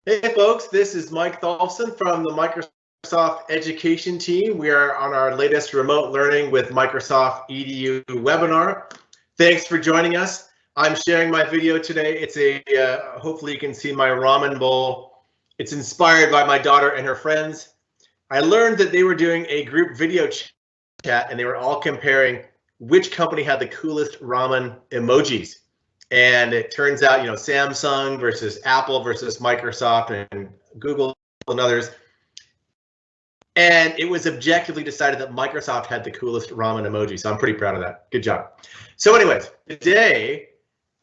Hey folks, this is Mike Tholfsen from the Microsoft Education team. We are on our latest remote learning with Microsoft EDU webinar. Thanks for joining us. I'm sharing my video today. It's hopefully you can see my ramen bowl. It's inspired by my daughter and her friends. I learned that they were doing a group video chat and they were all comparing which company had the coolest ramen emojis. And it turns out, Samsung versus Apple versus Microsoft and Google and others. And it was objectively decided that Microsoft had the coolest ramen emoji. So I'm pretty proud of that. Good job. So anyways, today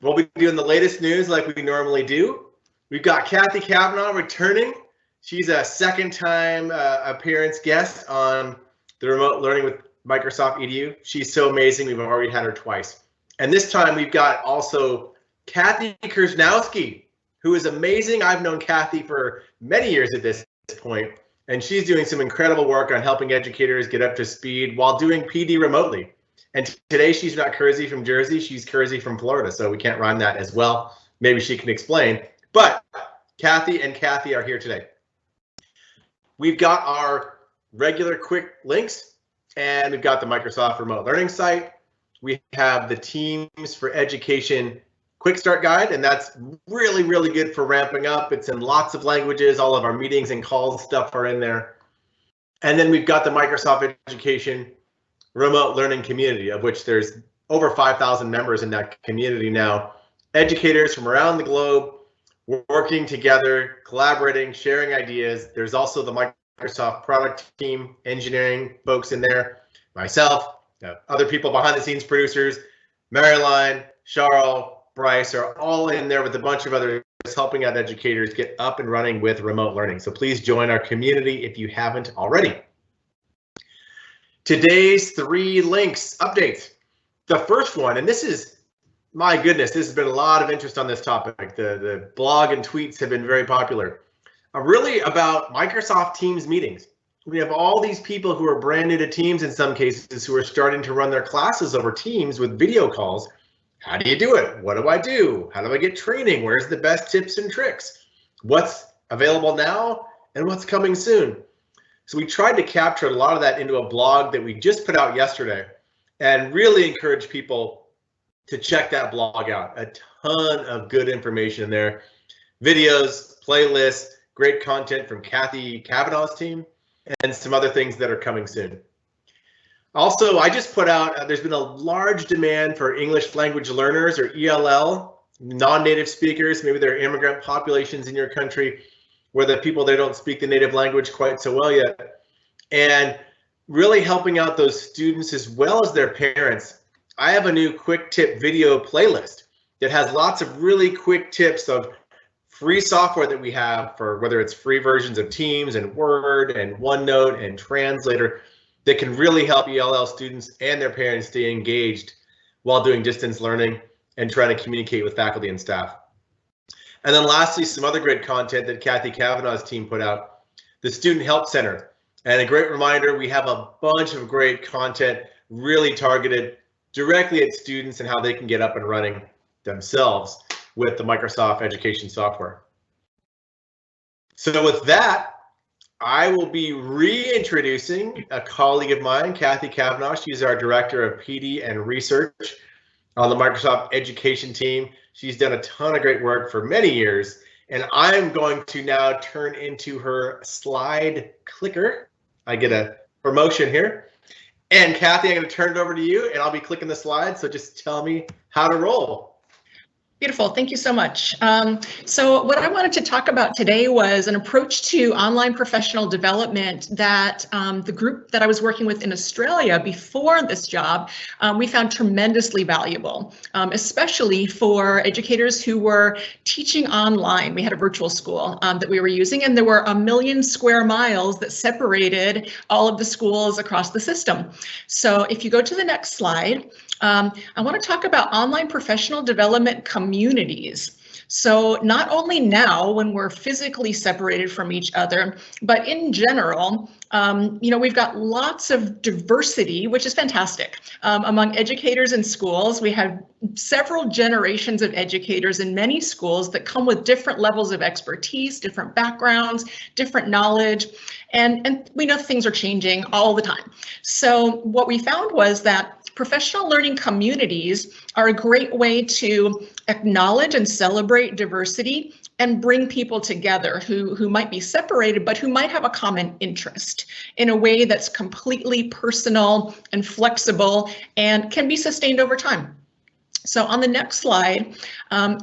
we'll be doing the latest news like we normally do. We've got Cathy Cavanaugh returning. She's a second-time appearance guest on the remote learning with Microsoft EDU. She's so amazing. We've already had her twice. And this time we've got also Kathi Kersznowski, who is amazing. I've known Cathy for many years at this point, and she's doing some incredible work on helping educators get up to speed while doing PD remotely. And today she's not Kersey from Jersey, she's Kersey from Florida, so we can't rhyme that as well. Maybe she can explain. But Cathy and Cathy are here today. We've got our regular quick links, and we've got the Microsoft Remote Learning site. We have the Teams for Education Quick Start Guide, and that's really, really good for ramping up. It's in lots of languages. All of our meetings and calls stuff are in there. And then we've got the Microsoft Education Remote Learning Community, of which there's over 5,000 members in that community now. Educators from around the globe working together, collaborating, sharing ideas. There's also the Microsoft product team, engineering folks in there, myself, other people behind the scenes producers, Marilyn, Charles, Bryce are all in there with a bunch of others helping out educators get up and running with remote learning. So please join our community if you haven't already. Today's 3 links, updates. The first one, and this is, my goodness, this has been a lot of interest on this topic. The blog and tweets have been very popular. Really about Microsoft Teams meetings. We have all these people who are brand new to Teams in some cases who are starting to run their classes over Teams with video calls. How do you do it? What do I do? How do I get training? Where's the best tips and tricks? What's available now and what's coming soon? So we tried to capture a lot of that into a blog that we just put out yesterday and really encourage people to check that blog out. A ton of good information in there. Videos, playlists, great content from Cathy Cavanaugh's team, and some other things that are coming soon. Also, I just put out, there's been a large demand for English language learners or ELL, non-native speakers. Maybe there are immigrant populations in your country where the people there don't speak the native language quite so well yet. And really helping out those students as well as their parents. I have a new quick tip video playlist that has lots of really quick tips of free software that we have for whether it's free versions of Teams and Word and OneNote and Translator that can really help ELL students and their parents stay engaged while doing distance learning and trying to communicate with faculty and staff. And then lastly, some other great content that Cathy Cavanaugh's team put out, the Student Help Center. And a great reminder, we have a bunch of great content really targeted directly at students and how they can get up and running themselves with the Microsoft Education software. So with that, I will be reintroducing a colleague of mine, Cathy Cavanaugh. She's our Director of PD and Research on the Microsoft Education team. She's done a ton of great work for many years, and I'm going to now turn into her slide clicker. I get a promotion here. And Cathy, I'm going to turn it over to you, and I'll be clicking the slide, so just tell me how to roll. Beautiful. Thank you so much. So what I wanted to talk about today was an approach to online professional development that the group that I was working with in Australia before this job, we found tremendously valuable, especially for educators who were teaching online. We had a virtual school that we were using, and there were 1 million square miles that separated all of the schools across the system. So if you go to the next slide, I want to talk about online professional development communities. So not only now when we're physically separated from each other, but in general, we've got lots of diversity, which is fantastic. Among educators in schools, we have several generations of educators in many schools that come with different levels of expertise, different backgrounds, different knowledge, and we know things are changing all the time. So what we found was that professional learning communities are a great way to acknowledge and celebrate diversity and bring people together who might be separated, but who might have a common interest in a way that's completely personal and flexible and can be sustained over time. So on the next slide,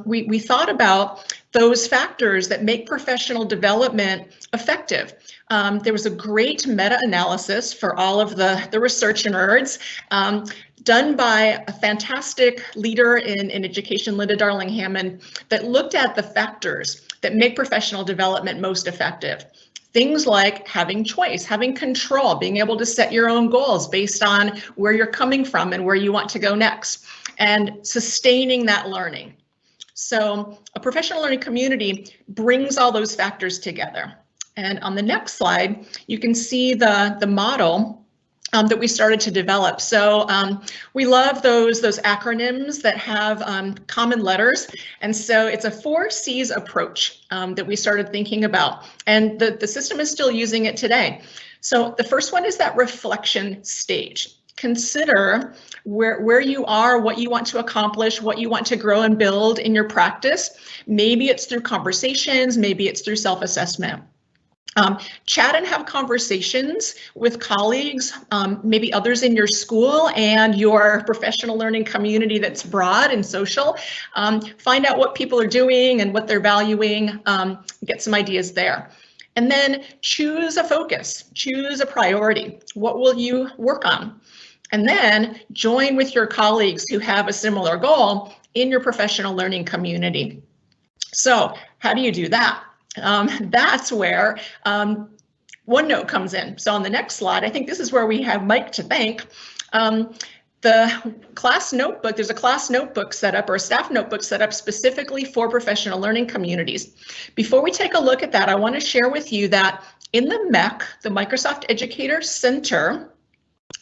we thought about those factors that make professional development effective. There was a great meta-analysis for all of the research nerds done by a fantastic leader in education, Linda Darling-Hammond, that looked at the factors that make professional development most effective. Things like having choice, having control, being able to set your own goals based on where you're coming from and where you want to go next, and sustaining that learning. So a professional learning community brings all those factors together. And on the next slide, you can see the model that we started to develop. So we love those acronyms that have common letters. And so it's a 4 C's approach that we started thinking about. And the system is still using it today. So the first one is that reflection stage. Consider where you are, what you want to accomplish, what you want to grow and build in your practice. Maybe it's through conversations, maybe it's through self-assessment. Chat and have conversations with colleagues, maybe others in your school and your professional learning community that's broad and social. Find out what people are doing and what they're valuing, get some ideas there. And then choose a focus, choose a priority. What will you work on? And then join with your colleagues who have a similar goal in your professional learning community. So how do you do that? That's where OneNote comes in. So on the next slide, I think this is where we have Mike to thank. The class notebook, there's a class notebook set up or a staff notebook set up specifically for professional learning communities. Before we take a look at that, I want to share with you that in the MEC, the Microsoft Educator Center,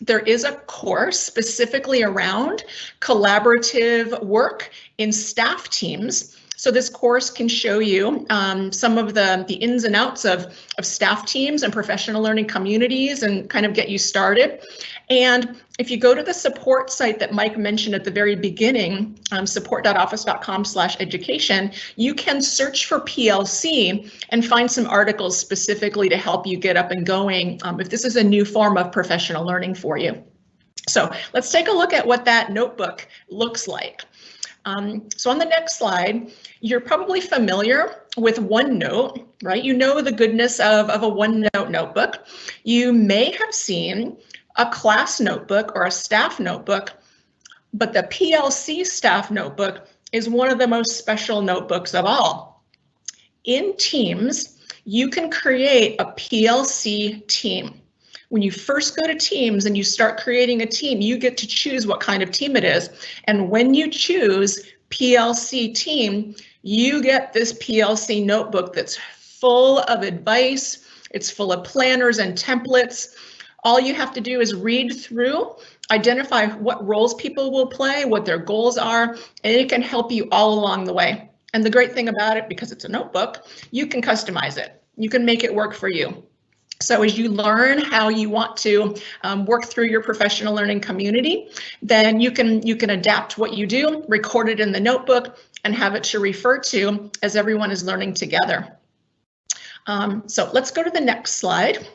there is a course specifically around collaborative work in staff teams. So this course can show you some of the ins and outs of staff teams and professional learning communities and kind of get you started. And if you go to the support site that Mike mentioned at the very beginning, support.office.com/education, you can search for PLC and find some articles specifically to help you get up and going if this is a new form of professional learning for you. So let's take a look at what that notebook looks like. So on the next slide, you're probably familiar with OneNote, right? You know the goodness of a OneNote notebook. You may have seen a class notebook or a staff notebook, but the PLC staff notebook is one of the most special notebooks of all. In Teams, you can create a PLC team. When you first go to Teams and you start creating a team, you get to choose what kind of team it is. And when you choose PLC team, you get this PLC notebook that's full of advice. It's full of planners and templates. All you have to do is read through, identify what roles people will play, what their goals are, and it can help you all along the way. And the great thing about it, because it's a notebook, you can customize it. You can make it work for you. So as you learn how you want to work through your professional learning community, then you can adapt what you do, record it in the notebook, and have it to refer to as everyone is learning together. So let's go to the next slide.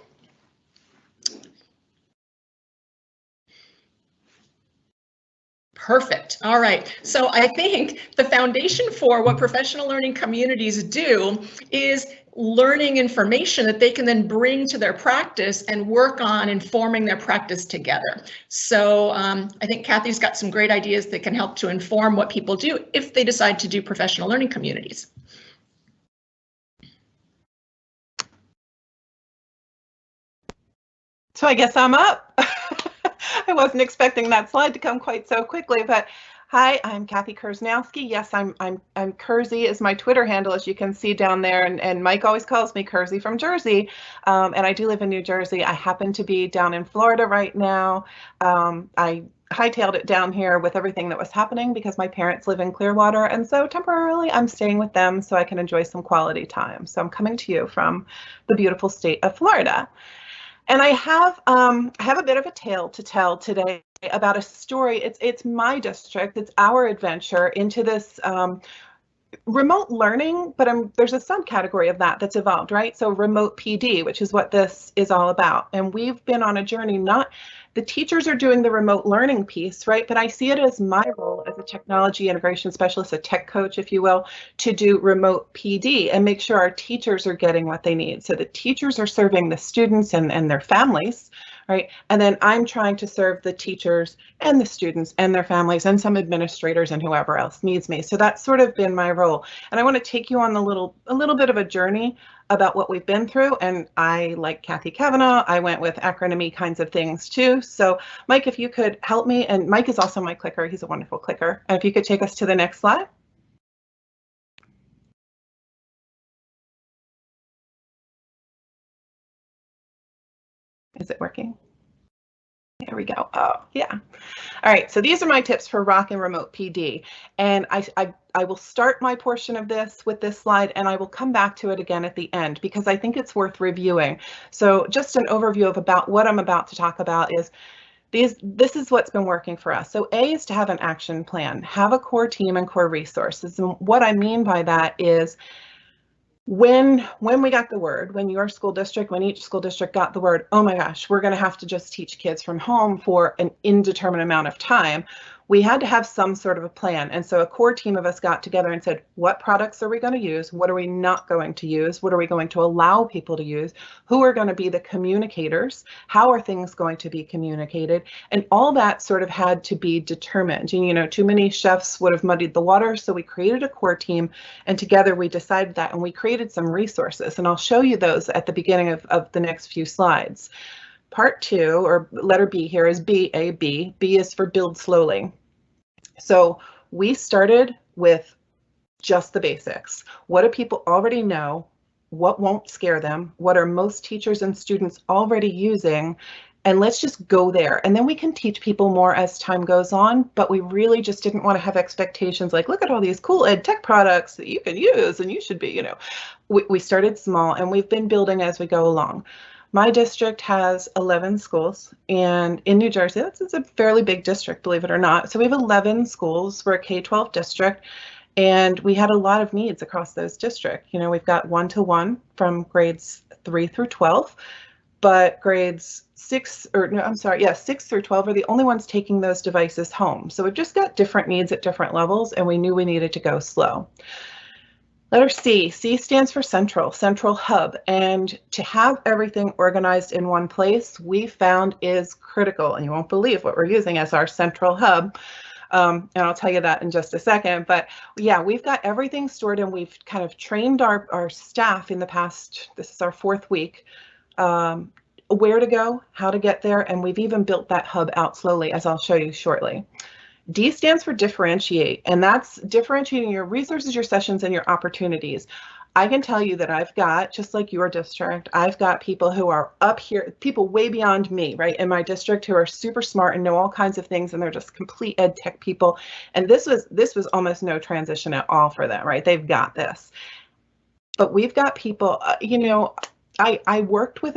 Perfect. All right. So I think the foundation for what professional learning communities do is learning information that they can then bring to their practice and work on informing their practice together. So I think Kathy's got some great ideas that can help to inform what people do if they decide to do professional learning communities. So I guess I'm up. I wasn't expecting that slide to come quite so quickly, but Hi, I'm Kathi Kersznowski. Yes, I'm Kersey is my Twitter handle, as you can see down there, and Mike always calls me Kersey from Jersey, and I do live in New Jersey. I happen to be down in Florida right now. I hightailed it down here with everything that was happening because my parents live in Clearwater, and so temporarily I'm staying with them so I can enjoy some quality time. So I'm coming to you from the beautiful state of Florida. And I have a bit of a tale to tell today about a story. It's my district. It's our adventure into this remote learning, but there's a subcategory of that that's evolved, right? So remote PD, which is what this is all about. And we've been on a journey, the teachers are doing the remote learning piece, right? But I see it as my role as a technology integration specialist, a tech coach, if you will, to do remote PD and make sure our teachers are getting what they need. So the teachers are serving the students and their families, right? And then I'm trying to serve the teachers and the students and their families and some administrators and whoever else needs me. So that's sort of been my role. And I want to take you on a little bit of a journey about what we've been through. And I, like Cathy Cavanaugh, I went with acronym-y kinds of things too. So Mike, if you could help me, and Mike is also my clicker. He's a wonderful clicker. And if you could take us to the next slide. Is it working? There we go. Oh, yeah. All right. So these are my tips for rockin' remote PD. And I will start my portion of this with this slide, and I will come back to it again at the end because I think it's worth reviewing. So just an overview of about what I'm about to talk about is this is what's been working for us. So A is to have an action plan, have a core team and core resources. And what I mean by that is when we got the word, when each school district got the word, oh my gosh, we're going to have to just teach kids from home for an indeterminate amount of time, we had to have some sort of a plan. And so a core team of us got together and said, what products are we going to use? What are we not going to use? What are we going to allow people to use? Who are going to be the communicators? How are things going to be communicated? And all that sort of had to be determined. And, you know, too many chefs would have muddied the water. So we created a core team, and together we decided that, and we created some resources. And I'll show you those at the beginning of the next few slides. Part 2, or letter B here, is BAB. B is for build slowly. So we started with just the basics. What do people already know? What won't scare them? What are most teachers and students already using? And let's just go there. And then we can teach people more as time goes on, but we really just didn't want to have expectations like, look at all these cool ed tech products that you can use and you should be, you know. We started small and we've been building as we go along. My district has 11 schools, and in New Jersey, it's a fairly big district, believe it or not. So we have 11 schools. We're a K-12 district, and we had a lot of needs across those districts. You know, we've got 1-to-1 from grades 3 through 12, but grades 6 through 12 are the only ones taking those devices home. So we've just got different needs at different levels, and we knew we needed to go slow. Letter C. C stands for central hub, and to have everything organized in one place we found is critical, and you won't believe what we're using as our central hub. And I'll tell you that in just a second, but yeah, we've got everything stored, and we've kind of trained our staff in the past, this is our 4th week, where to go, how to get there, and we've even built that hub out slowly, as I'll show you shortly. D stands for differentiate, and that's differentiating your resources, your sessions, and your opportunities. I can tell you that I've got, just like your district, I've got people who are up here, people way beyond me, right, in my district who are super smart and know all kinds of things, and they're just complete ed tech people. And this was almost no transition at all for them, right? They've got this. But we've got people, you know, I worked with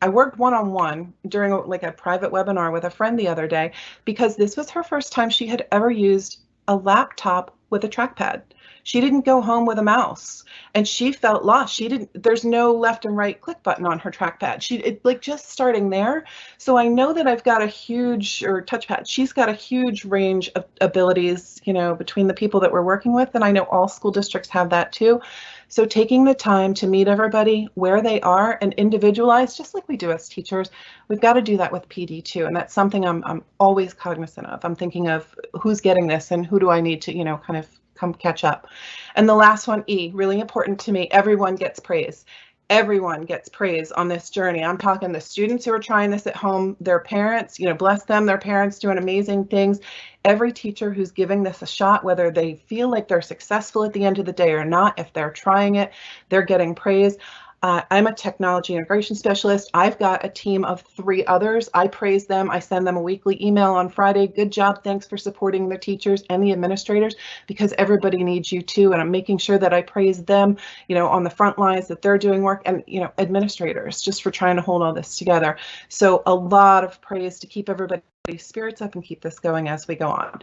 I worked one-on-one during a private webinar with a friend the other day because this was her first time she had ever used a laptop with a trackpad. She didn't go home with a mouse, and she felt lost. There's no left and right click button on her trackpad. Like just starting there. So I know that I've got a huge, or touchpad, she's got a huge range of abilities, you know, between the people that we're working with, and I know all school districts have that too. So taking the time to meet everybody where they are and individualize, just like we do as teachers, we've got to do that with PD too. And that's something I'm always cognizant of. I'm thinking of who's getting this and who do I need to, you know, kind of come catch up. And the last one, E, really important to me, everyone gets praise. Everyone gets praise on this journey. I'm talking the students who are trying this at home, their parents, bless them, their parents doing amazing things. Every teacher who's giving this a shot, whether they feel like they're successful at the end of the day or not, if they're trying it, they're getting praise. I'm a technology integration specialist. I've got a team of 3 others. I praise them. I send them a weekly email on Friday. Good job. Thanks for supporting the teachers and the administrators, because everybody needs you too. And I'm making sure that I praise them, on the front lines, that they're doing work, and, administrators, just for trying to hold all this together. So a lot of praise to keep everybody's spirits up and keep this going as we go on.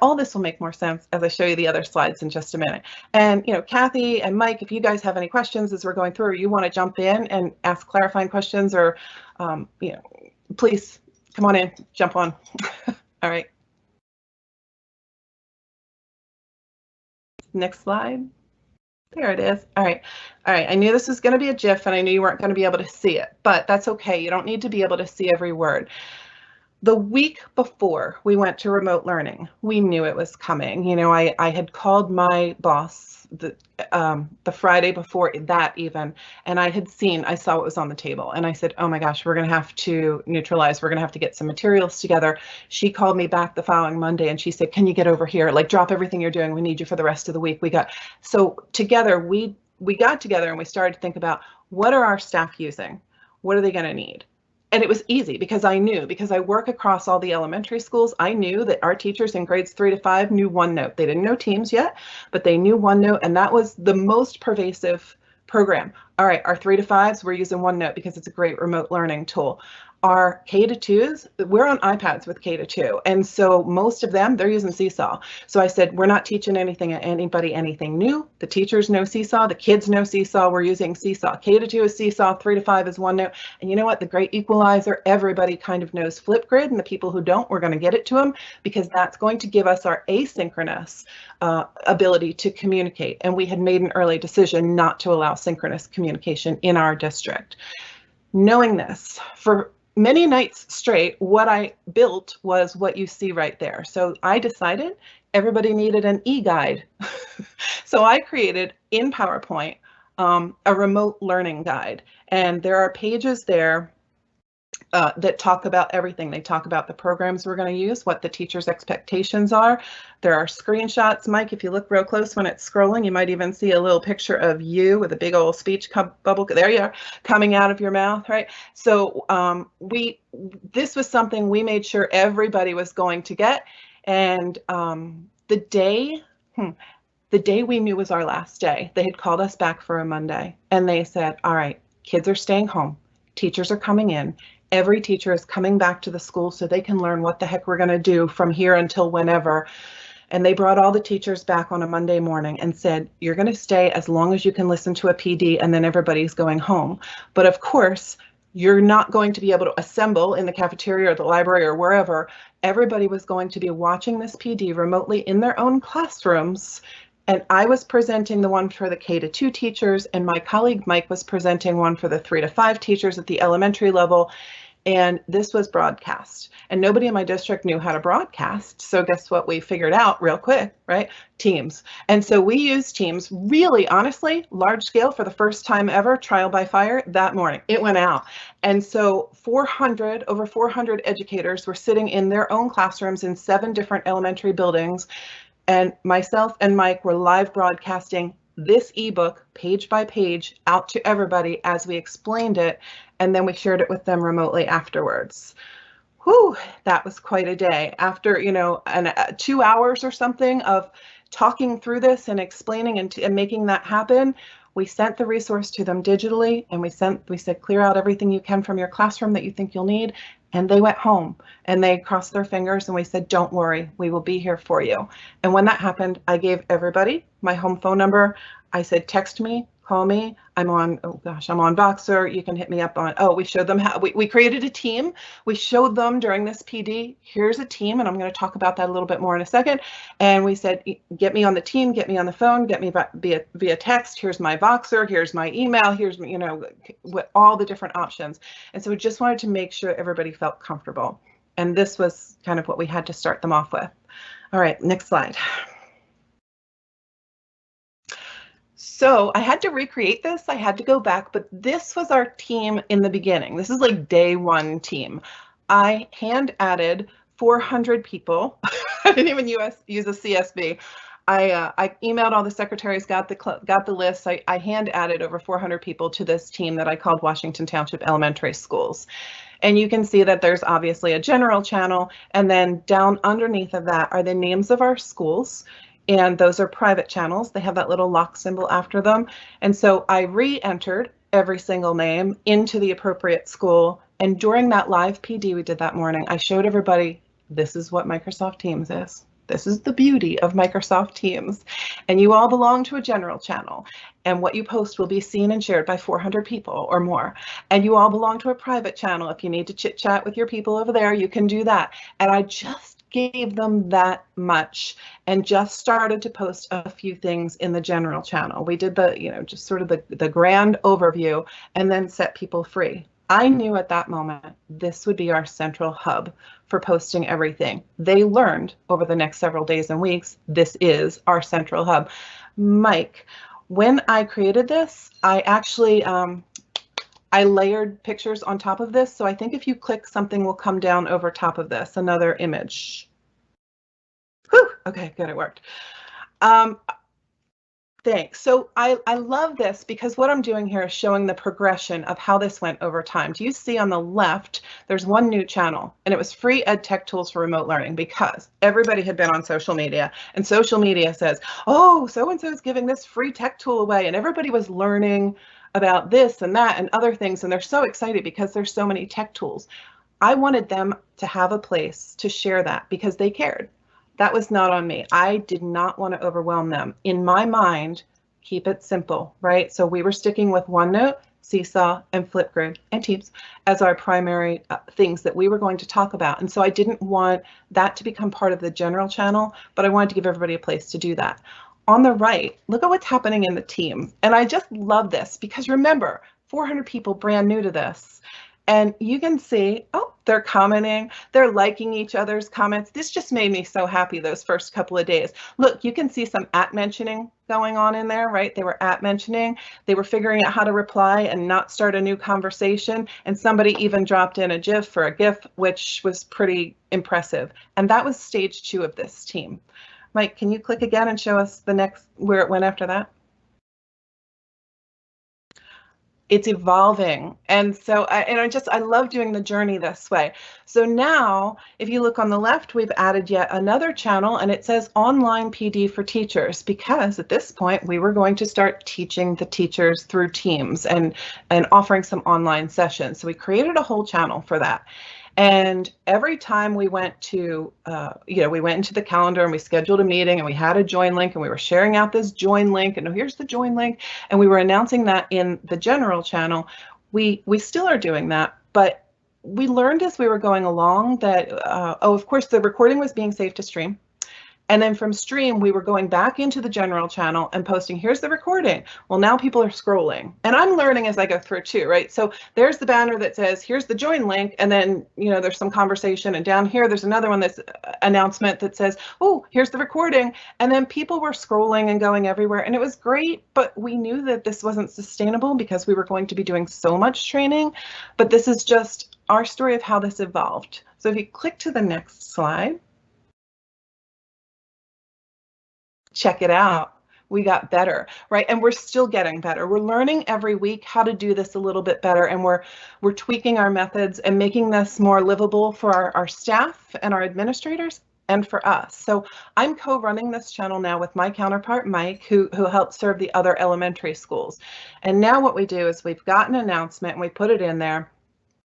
All this will make more sense as I show you the other slides in just a minute. And, Kathy and Mike, if you guys have any questions as we're going through, or you want to jump in and ask clarifying questions, or, please come on in, jump on. All right. Next slide. There it is. All right. All right. I knew this was going to be a GIF, and I knew you weren't going to be able to see it, but that's okay. You don't need to be able to see every word. The week before we went to remote learning, we knew it was coming. I had called my boss the Friday before that even, and I saw what was on the table, and I said, oh my gosh, we're going to have to neutralize. We're going to have to get some materials together. She called me back the following Monday, and she said, can you get over here? Like, drop everything you're doing. We need you for the rest of the week. So together, we got together and we started to think about, what are our staff using? What are they going to need? And it was easy because I work across all the elementary schools. I knew that our teachers in grades 3 to 5 knew OneNote. They didn't know Teams yet, but they knew OneNote, and that was the most pervasive program. All right, our 3 to 5s, we're using OneNote because it's a great remote learning tool. Our K to 2s, we're on iPads with K to 2. And so most of them, they're using Seesaw. So I said, we're not teaching anything new. The teachers know Seesaw, the kids know Seesaw, we're using Seesaw. K to 2 is Seesaw, 3 to 5 is OneNote. And you know what, the great equalizer, everybody kind of knows Flipgrid, and the people who don't, we're going to get it to them, because that's going to give us our asynchronous ability to communicate. And we had made an early decision not to allow synchronous communication in our district. Knowing this, for many nights straight, what I built was what you see right there. So I decided everybody needed an e-guide. So I created in PowerPoint a remote learning guide, and there are pages there that talk about everything. They talk about the programs we're going to use, what the teacher's expectations are. There are screenshots. Mike, if you look real close when it's scrolling, you might even see a little picture of you with a big old speech bubble. There you are, coming out of your mouth, right? So this was something we made sure everybody was going to get. And the day we knew was our last day, they had called us back for a Monday, and they said, all right, kids are staying home, teachers are coming in. Every teacher is coming back to the school so they can learn what the heck we're going to do from here until whenever. And they brought all the teachers back on a Monday morning and said, you're going to stay as long as you can listen to a PD, and then everybody's going home. But of course, you're not going to be able to assemble in the cafeteria or the library or wherever. Everybody was going to be watching this PD remotely in their own classrooms. And I was presenting the one for the K to 2 teachers, and my colleague Mike was presenting one for the 3 to 5 teachers at the elementary level. And this was broadcast, and nobody in my district knew how to broadcast. So guess what we figured out real quick, right? Teams. And so we used Teams really, honestly, large scale for the first time ever, trial by fire that morning. It went out. And so over 400 educators were sitting in their own classrooms in 7 different elementary buildings. And myself and Mike were live broadcasting this ebook page by page out to everybody as we explained it, and then we shared it with them remotely afterwards. Whew, that was quite a day. After 2 hours or something of talking through this and explaining and making that happen, we sent the resource to them digitally, and we said, clear out everything you can from your classroom that you think you'll need. And they went home and they crossed their fingers, and we said, don't worry, we will be here for you. And when that happened, I gave everybody my home phone number. I said, text me, call me. I'm on Voxer. You can hit me up on, we showed them how we created a team. We showed them during this PD, here's a team. And I'm going to talk about that a little bit more in a second. And we said, get me on the team, get me on the phone, get me via text. Here's my Voxer, here's my email, here's, what all the different options. And so we just wanted to make sure everybody felt comfortable. And this was kind of what we had to start them off with. All right, next slide. So I had to recreate this. I had to go back, but this was our team in the beginning. This is like day one team. I hand added 400 people. I didn't even use a CSV. I emailed all the secretaries, got the list. I hand added over 400 people to this team that I called Washington Township Elementary Schools. And you can see that there's obviously a general channel, and then down underneath of that are the names of our schools. And those are private channels. They have that little lock symbol after them. And so I re-entered every single name into the appropriate school. And during that live PD we did that morning, I showed everybody, this is what Microsoft Teams is. This is the beauty of Microsoft Teams. And you all belong to a general channel. And what you post will be seen and shared by 400 people or more. And you all belong to a private channel. If you need to chit chat with your people over there, you can do that. And I just gave them that much and just started to post a few things in the general channel. We did the, just sort of the grand overview and then set people free. I knew at that moment this would be our central hub for posting everything. They learned over the next several days and weeks, this is our central hub. Mike, when I created this, I actually, I layered pictures on top of this. So I think if you click, something will come down over top of this, another image. Whew, okay, good, it worked. Thanks. So I love this because what I'm doing here is showing the progression of how this went over time. Do you see on the left, there's one new channel, and it was free ed tech tools for remote learning because everybody had been on social media, and social media says, oh, so-and-so is giving this free tech tool away, and everybody was learning about this and that and other things, and they're so excited because there's so many tech tools. I wanted them to have a place to share that because they cared. That was not on me. I did not want to overwhelm them. In my mind, keep it simple, right? So we were sticking with OneNote, Seesaw, and Flipgrid and Teams as our primary things that we were going to talk about. And so I didn't want that to become part of the general channel, but I wanted to give everybody a place to do that. On the right, look at what's happening in the team. And I just love this because remember, 400 people brand new to this. And you can see, oh, they're commenting, they're liking each other's comments. This just made me so happy those first couple of days. Look, you can see some @mentioning going on in there, right? They were @mentioning, they were figuring out how to reply and not start a new conversation. And somebody even dropped in a GIF or a GIF, which was pretty impressive. And that was stage 2 of this team. Mike, can you click again and show us the next, where it went after that? It's evolving. And so I love doing the journey this way. So now, if you look on the left, we've added yet another channel and it says online PD for teachers, because at this point we were going to start teaching the teachers through Teams and offering some online sessions. So we created a whole channel for that. And every time we went to, we went into the calendar and we scheduled a meeting and we had a join link and we were sharing out this join link and here's the join link. And we were announcing that in the general channel. We still are doing that, but we learned as we were going along that, of course, the recording was being saved to stream. And then from stream, we were going back into the general channel and posting, here's the recording. Well, now people are scrolling and I'm learning as I go through too, right? So there's the banner that says, here's the join link. And then, there's some conversation. And down here, there's another one that's announcement that says, oh, here's the recording. And then people were scrolling and going everywhere. And it was great, but we knew that this wasn't sustainable because we were going to be doing so much training. But this is just our story of how this evolved. So if you click to the next slide. Check it out. We got better, right? And we're still getting better. We're learning every week how to do this a little bit better. And we're tweaking our methods and making this more livable for our staff and our administrators and for us. So I'm co-running this channel now with my counterpart, Mike, who helps serve the other elementary schools. And now what we do is we've got an announcement and we put it in there.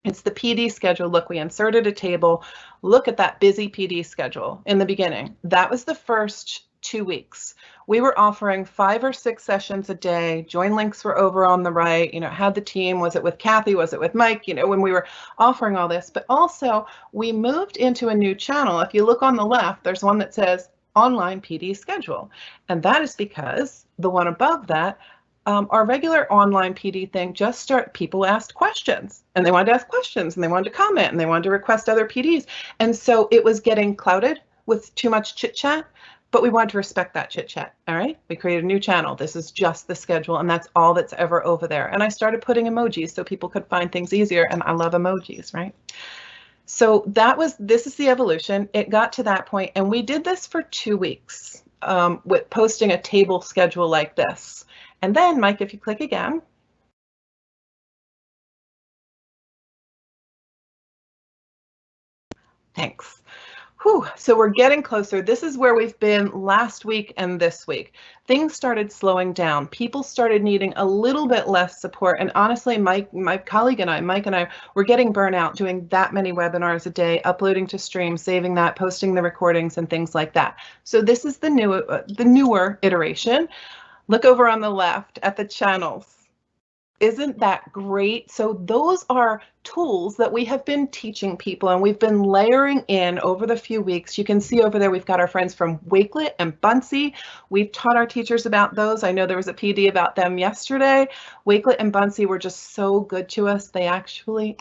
It's the PD schedule. Look, we inserted a table. Look at that busy PD schedule in the beginning. That was the first 2 weeks. We were offering 5 or 6 sessions a day. Join links were over on the right, had the team, was it with Kathy, was it with Mike, when we were offering all this, but also we moved into a new channel. If you look on the left, there's one that says online PD schedule. And that is because the one above that, our regular online PD thing people asked questions and they wanted to ask questions and they wanted to comment and they wanted to request other PDs. And so it was getting clouded with too much chit chat. but we want to respect that chit chat. All right, we created a new channel. This is just the schedule, and that's all that's ever over there. And I started putting emojis so people could find things easier, and I love emojis, right? So this is the evolution. It got to that point, and we did this for 2 weeks with posting a table schedule like this. And then, Mike, if you click again. Thanks. Whew, so we're getting closer. This is where we've been last week and this week. Things started slowing down. People started needing a little bit less support. And honestly, my colleague and I, Mike and I, were getting burnout doing that many webinars a day, uploading to Stream, saving that, posting the recordings and things like that. So this is the newer iteration. Look over on the left at the channels. Isn't that great? So those are tools that we have been teaching people, and we've been layering in over the few weeks. You can see over there, we've got our friends from Wakelet and Bunsey. We've taught our teachers about those. I know there was a PD about them yesterday. Wakelet and Bunsey were just so good to us. They actually,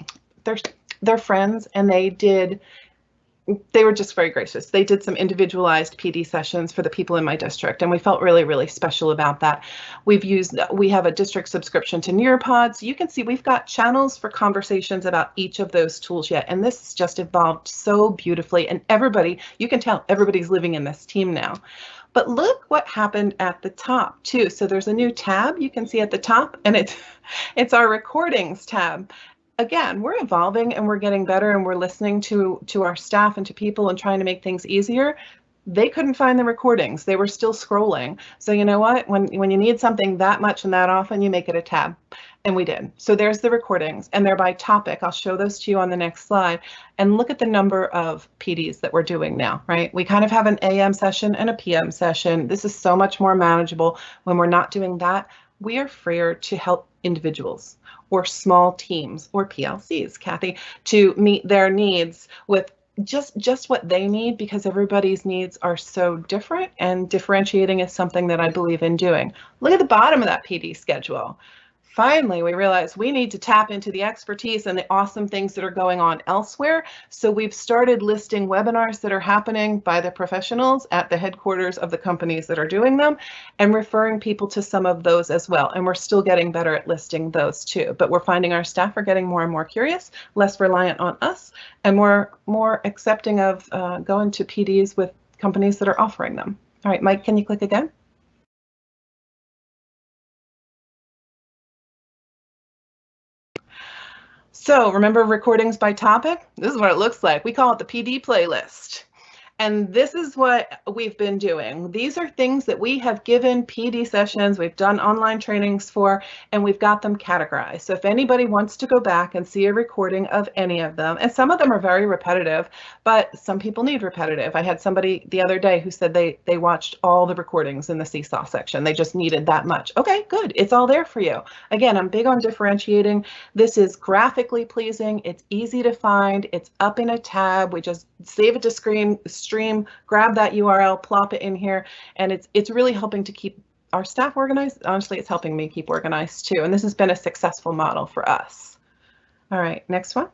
they're friends, and they were just very gracious. They did some individualized PD sessions for the people in my district, and we felt really, really special about that. We have a district subscription to Nearpod, so you can see we've got channels for conversations about each of those tools yet, and this has just evolved so beautifully, and you can tell everybody's living in this team now. But look what happened at the top too. So there's a new tab you can see at the top, and it's our recordings tab. Again, we're evolving and we're getting better, and we're listening to our staff and to people and trying to make things easier. They couldn't find the recordings. They were still scrolling. So you know what? When you need something that much and that often, you make it a tab. And we did. So there's the recordings, and they're by topic. I'll show those to you on the next slide. And look at the number of PDs that we're doing now, right? We kind of have an AM session and a PM session. This is so much more manageable. When we're not doing that, we are freer to help individuals or small teams or PLCs, Kathy, to meet their needs with just what they need, because everybody's needs are so different, and differentiating is something that I believe in doing. Look at the bottom of that PD schedule. Finally, we realized we need to tap into the expertise and the awesome things that are going on elsewhere. So we've started listing webinars that are happening by the professionals at the headquarters of the companies that are doing them, and referring people to some of those as well. And we're still getting better at listing those too. But we're finding our staff are getting more and more curious, less reliant on us, and more accepting of going to PDs with companies that are offering them. All right, Mike, can you click again? So remember recordings by topic? This is what it looks like. We call it the PD playlist. And this is what we've been doing. These are things that we have given PD sessions, we've done online trainings for, and we've got them categorized. So if anybody wants to go back and see a recording of any of them, and some of them are very repetitive, but some people need repetitive. I had somebody the other day who said they watched all the recordings in the Seesaw section. They just needed that much. Okay, good. It's all there for you. Again, I'm big on differentiating. This is graphically pleasing. It's easy to find. It's up in a tab. We just save it to Stream, grab that URL, plop it in here, and it's really helping to keep our staff organized. Honestly, it's helping me keep organized too, and this has been a successful model for us. All right, next one.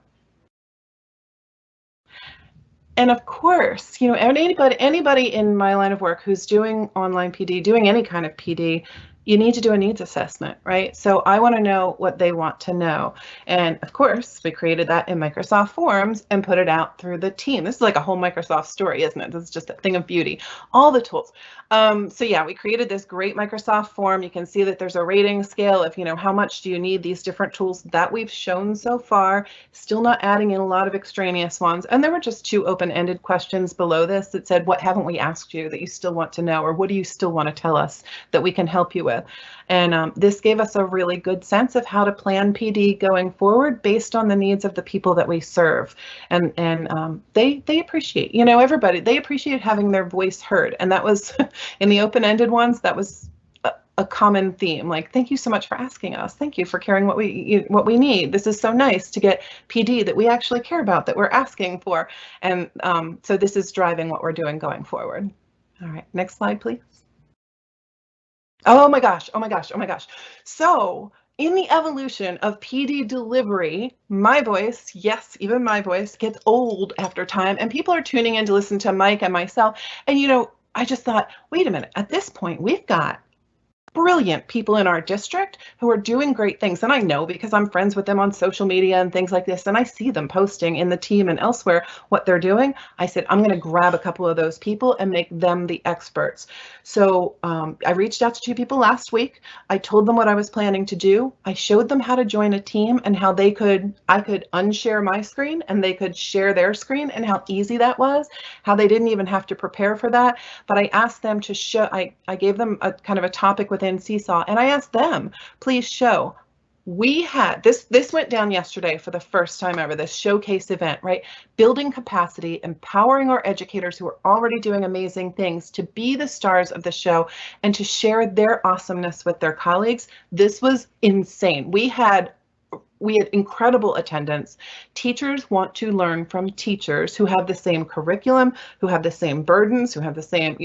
And of course, you know, anybody in my line of work who's doing online PD, doing any kind of PD, you need to do a needs assessment, right? So I want to know what they want to know. And of course, we created that in Microsoft Forms and put it out through the team. This is like a whole Microsoft story, isn't it? This is just a thing of beauty. All the tools. So yeah, we created this great Microsoft form. You can see that there's a rating scale of, you know, how much do you need these different tools that we've shown so far, still not adding in a lot of extraneous ones. And there were just 2 open-ended questions below this that said, what haven't we asked you that you still want to know, or what do you still want to tell us that we can help you with? And this gave us a really good sense of how to plan PD going forward based on the needs of the people that we serve. And they appreciate, you know, everybody, they appreciate having their voice heard. And that was in the open-ended ones, that was a common theme. Like, thank you so much for asking us. Thank you for caring what we need. This is so nice to get PD that we actually care about, that we're asking for. And so this is driving what we're doing going forward. All right, next slide, please. Oh my gosh, oh my gosh, oh my gosh. So in the evolution of PD delivery, my voice, yes, even my voice gets old after time, and people are tuning in to listen to Mike and myself. And you know, I just thought, wait a minute, at this point, we've got brilliant people in our district who are doing great things. And I know because I'm friends with them on social media and things like this, and I see them posting in the team and elsewhere what they're doing. I said, I'm going to grab a couple of those people and make them the experts. So I reached out to 2 people last week. I told them what I was planning to do. I showed them how to join a team and how I could unshare my screen and they could share their screen, and how easy that was, how they didn't even have to prepare for that. But I asked them to show, I gave them a kind of a topic within Seesaw, and I asked them, please show. We had this went down yesterday for the first time ever, this showcase event, right? Building capacity, empowering our educators who are already doing amazing things to be the stars of the show and to share their awesomeness with their colleagues. This was insane. We had incredible attendance. Teachers want to learn from teachers who have the same curriculum, who have the same burdens, who have the same,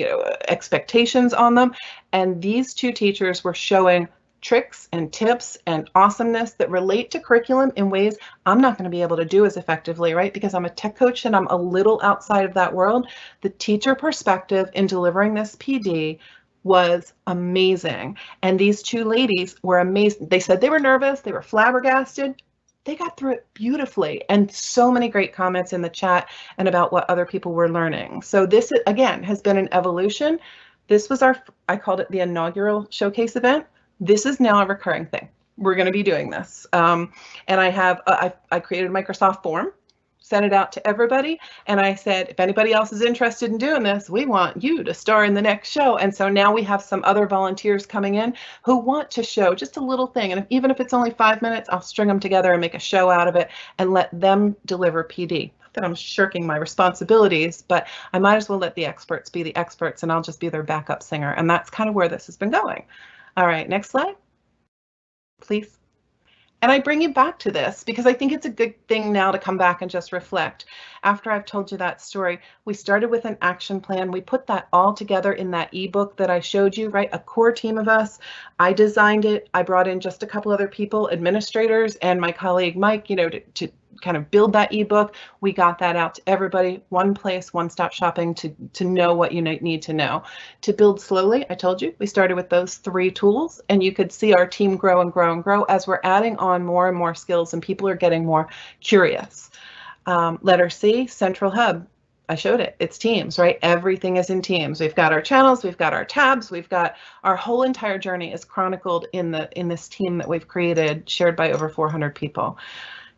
expectations on them. And these 2 teachers were showing tricks and tips and awesomeness that relate to curriculum in ways I'm not going to be able to do as effectively, right? Because I'm a tech coach and I'm a little outside of that world. The teacher perspective in delivering this PD was amazing. And these 2 ladies were amazing. They said they were nervous, they were flabbergasted. They got through it beautifully, and so many great comments in the chat and about what other people were learning. So this, again, has been an evolution. This was I called it the inaugural showcase event. This is now a recurring thing. We're going to be doing this. And I created a Microsoft form, sent it out to everybody, and I said, if anybody else is interested in doing this, we want you to star in the next show. And so now we have some other volunteers coming in who want to show just a little thing. And even if it's only 5 minutes, I'll string them together and make a show out of it and let them deliver PD. Not that I'm shirking my responsibilities, but I might as well let the experts be the experts, and I'll just be their backup singer. And that's kind of where this has been going. All right, next slide, please. And I bring you back to this because I think it's a good thing now to come back and just reflect. After I've told you that story, we started with an action plan. We put that all together in that ebook that I showed you, right? A core team of us. I designed it. I brought in just a couple other people, administrators, and my colleague Mike, to kind of build that ebook. We got that out to everybody, one place, one-stop shopping to know what you need to know. To build slowly, I told you, we started with those 3 tools, and you could see our team grow and grow and grow as we're adding on more and more skills and people are getting more curious. Letter C, central hub. I showed it. It's Teams, right? Everything is in Teams. We've got our channels, we've got our tabs, we've got our whole entire journey is chronicled in this team that we've created, shared by over 400 people.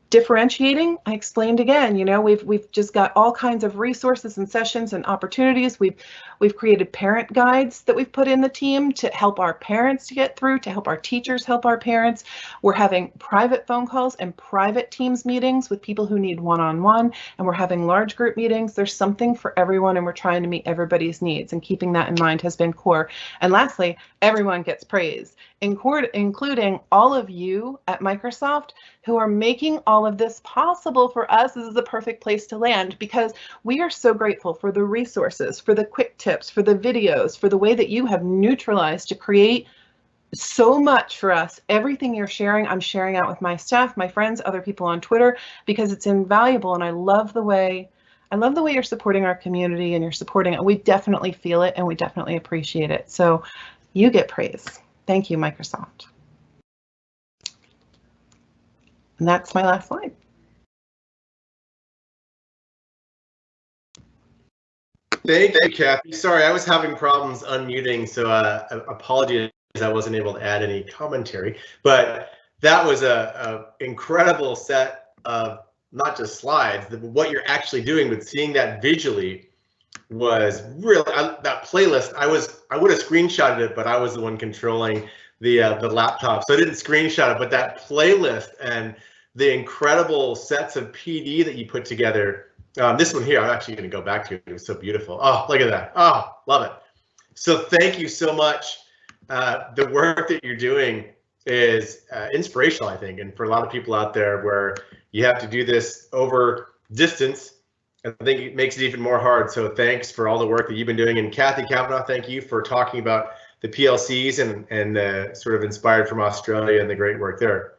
Differentiating, I explained again, we've just got all kinds of resources and sessions and opportunities. We've created parent guides that we've put in the team to help our parents to get through, to help our teachers help our parents. We're having private phone calls and private Teams meetings with people who need one-on-one, and we're having large group meetings. There's something for everyone, and we're trying to meet everybody's needs, and keeping that in mind has been core. And lastly, everyone gets praise, including all of you at Microsoft who are making all of this possible for us. This is the perfect place to land because we are so grateful for the resources, for the quick tips, for the videos, for the way that you have neutralized to create so much for us. Everything you're sharing, I'm sharing out with my staff, my friends, other people on Twitter, because it's invaluable. And I love the way you're supporting our community and you're supporting it. We definitely feel it and we definitely appreciate it. So you get praise. Thank you, Microsoft. And that's my last slide. Thank you, Kathy. Sorry, I was having problems unmuting, so apologies I wasn't able to add any commentary. But that was a incredible set of not just slides, but what you're actually doing, but seeing that visually was really that playlist. I would have screenshotted it, but I was the one controlling the laptop, so I didn't screenshot it. But that playlist and the incredible sets of PD that you put together. This one here, I'm actually going to go back to. It was so beautiful. Oh, look at that. Oh, love it. So thank you so much. The work that you're doing is inspirational, I think, and for a lot of people out there where you have to do this over distance, I think it makes it even more hard. So thanks for all the work that you've been doing. And Cathy Cavanaugh, thank you for talking about the PLCs and sort of inspired from Australia and the great work there.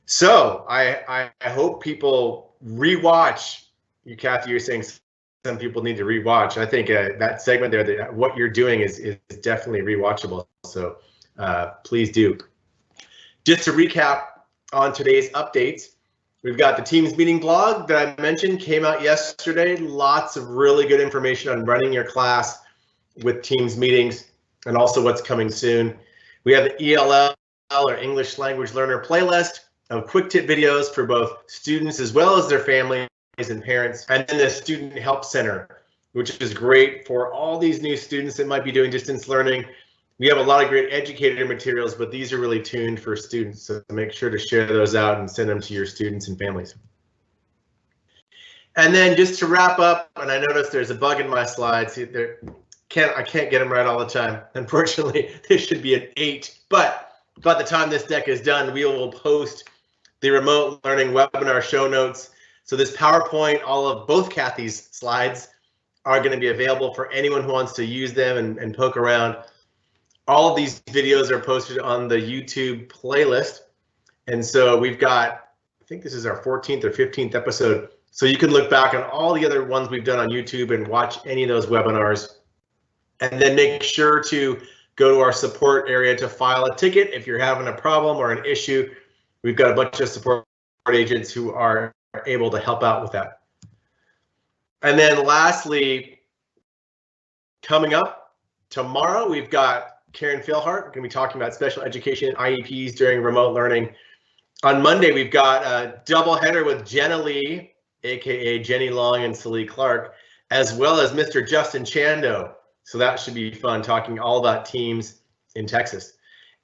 So I hope people rewatch you, Cathy. You're saying some people need to rewatch. I think that segment there, what you're doing is definitely rewatchable. So please do. Just to recap on today's updates, we've got the Teams meeting blog that I mentioned came out yesterday. Lots of really good information on running your class with Teams meetings and also what's coming soon. We have the ELL or English Language Learner playlist of quick tip videos for both students as well as their families and parents. And then the Student Help Center, which is great for all these new students that might be doing distance learning. We have a lot of great educator materials, but these are really tuned for students. So make sure to share those out and send them to your students and families. And then just to wrap up, and I noticed there's a bug in my slides. I can't get them right all the time. Unfortunately, there should be an 8, but by the time this deck is done, we will post the remote learning webinar show notes. So this PowerPoint, all of both Kathy's slides are going to be available for anyone who wants to use them and poke around. All of these videos are posted on the YouTube playlist. And so we've got, I think this is our 14th or 15th episode. So you can look back on all the other ones we've done on YouTube and watch any of those webinars. And then make sure to go to our support area to file a ticket if you're having a problem or an issue. We've got a bunch of support agents who are able to help out with that. And then lastly, coming up tomorrow, we've got Karen Philhart going to be talking about special education IEPs during remote learning. On Monday, we've got a double header with Jenna Lee, aka Jenny Long and Celie Clark, as well as Mr. Justin Chando. So that should be fun, talking all about teams in Texas.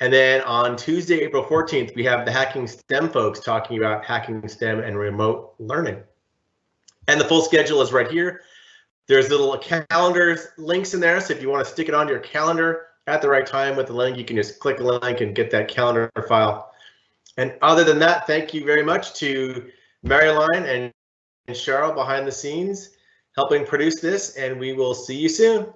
And then on Tuesday, April 14th, we have the Hacking STEM folks talking about hacking STEM and remote learning. And the full schedule is right here. There's little calendars links in there. So if you want to stick it on your calendar at the right time with the link, you can just click a link and get that calendar file. And other than that, thank you very much to Maryline and Cheryl behind the scenes helping produce this, and we will see you soon.